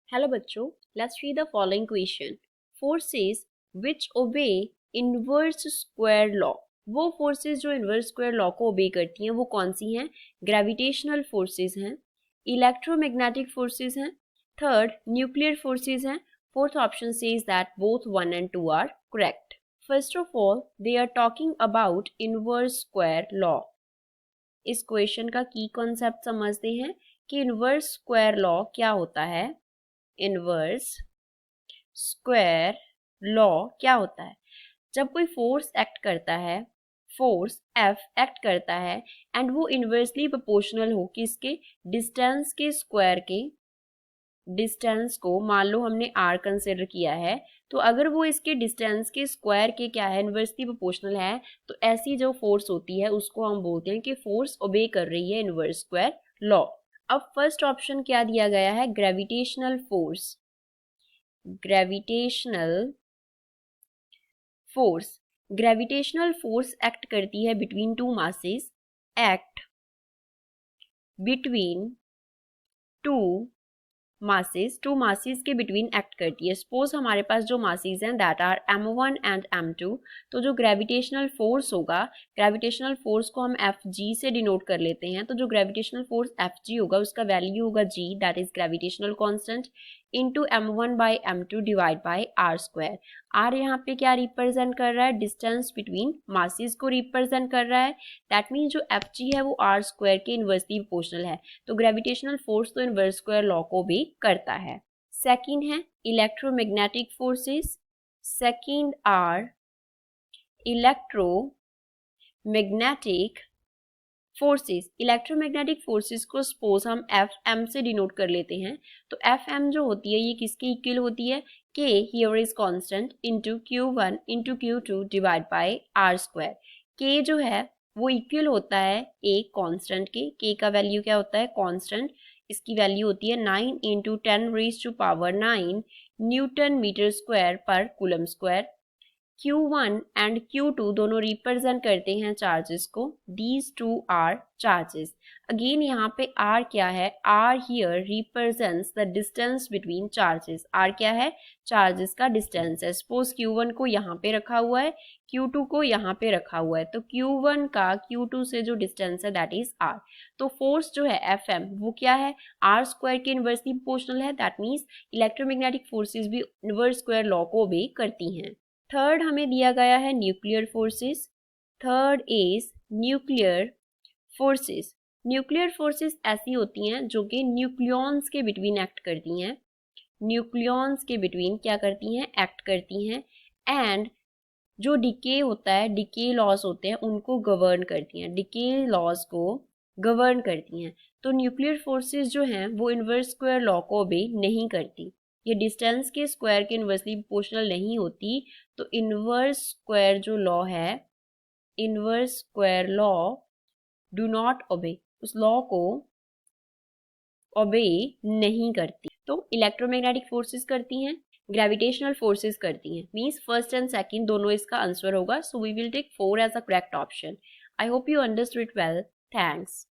Hello बच्चों, let's read the following question. Forces which obey inverse square law. वो forces जो inverse square law को obey करती हैं वो कौन सी हैं? ग्रेविटेशनल फोर्सेस हैं, इलेक्ट्रोमैग्नेटिक फोर्सेस हैं, थर्ड न्यूक्लियर फोर्सेस हैं, fourth option says that both 1 and 2 are correct. First of all they are talking about inverse square law. इस क्वेश्चन का की कॉन्सेप्ट समझते हैं कि इनवर्स स्क्वायर लॉ क्या होता है। इनवर्स स्क्वायर लॉ क्या होता है? जब कोई फोर्स एक्ट करता है, फोर्स एफ एक्ट करता है एंड वो इनवर्सली प्रोपोर्शनल हो किसके? डिस्टेंस के स्क्वायर के। डिस्टेंस को मान लो हमने आर कंसिडर किया है, तो अगर वो इसके डिस्टेंस के स्क्वायर के क्या है? इनवर्सली प्रोपोर्शनल है, तो ऐसी जो फोर्स होती है उसको हम बोलते हैं कि फोर्स ओबे कर रही है इनवर्स स्क्वायर लॉ। अब फर्स्ट ऑप्शन क्या दिया गया है? Gravitational force. Gravitational force, gravitational force act करती है between two masses, act between two masses, two masses के बिटवीन एक्ट करती है। सपोज हमारे पास जो मासेस हैं that are m1 and m2, तो जो ग्रेविटेशनल फोर्स होगा, ग्रेविटेशनल फोर्स को हम Fg से डिनोट कर लेते हैं, तो जो ग्रेविटेशनल फोर्स Fg होगा उसका वैल्यू होगा g, that is gravitational constant, into m1 by m2 divide by R square. R यहाँ पे क्या रिप्रेजेंट कर रहा है? डिस्टेंस बिटवीन मासेस को रिप्रेजेंट कर रहा है। दैट मीन्स जो Fg है वो आर स्क्वायर के इनवर्सली प्रोपोर्शनल है, तो ग्रेविटेशनल फोर्स तो इनवर्स स्क्वायर लॉ को भी करता है। सेकंड है electromagnetic forces. Second are electromagnetic forces. Electromagnetic forces को सपोज हम एफ एम से डिनोट कर लेते हैं, तो एफ एम जो होती है ये किसके इक्वल होती है? K here is constant into Q1 into Q2 divide by R square. K जो है वो इक्वल होता है एक कांस्टेंट के का वैल्यू क्या होता है? कांस्टेंट। इसकी वैल्यू होती है 9 into 10⁻⁹ newton metre square per coulomb square. Q1 and Q2 दोनों रिप्रेजेंट करते हैं चार्जेस को, these two are charges. Again यहाँ पे R क्या है? R here represents the distance between charges. R क्या है? चार्जेस का डिस्टेंस है। सपोज Q1 को यहाँ पे रखा हुआ है, Q2 को यहाँ पे रखा हुआ है, तो Q1 का Q2 से जो डिस्टेंस है दैट इज R। तो फोर्स जो है Fm वो क्या है? R स्क्वायर के इनवर्सली प्रोपोर्शनल है। दैट मीन्स इलेक्ट्रोमैग्नेटिक फोर्सेस भी इनवर्स स्क्वायर लॉ को ओबे करती हैं। थर्ड हमें दिया गया है nuclear forces. Third is nuclear forces. Nuclear forces ऐसी होती हैं जो कि न्यूक्लियॉन्स के बिटवीन एक्ट करती हैं। न्यूक्लियॉन्स के बिटवीन क्या करती हैं? एक्ट करती हैं। एंड जो डिके होता है, डिके लॉस होते हैं, उनको गवर्न करती हैं। डिके लॉस को गवर्न करती हैं। तो न्यूक्लियर फोर्सेस जो हैं वो इनवर्स स्क्वायर लॉ को ओबे नहीं करती। ये डिस्टेंस के स्क्वायर के इनवर्सली प्रोपोर्शनल नहीं होती, तो इनवर्स स्क्वायर जो लॉ है, inverse square law do not obey, उस लॉ को ओबे नहीं करती। तो इलेक्ट्रोमैग्नेटिक फोर्सेस करती हैं, ग्रेविटेशनल फोर्सेस करती हैं। मींस फर्स्ट एंड सेकंड दोनों इसका आंसर होगा। So we will take 4 as a correct option. I hope you understood it well. Thanks.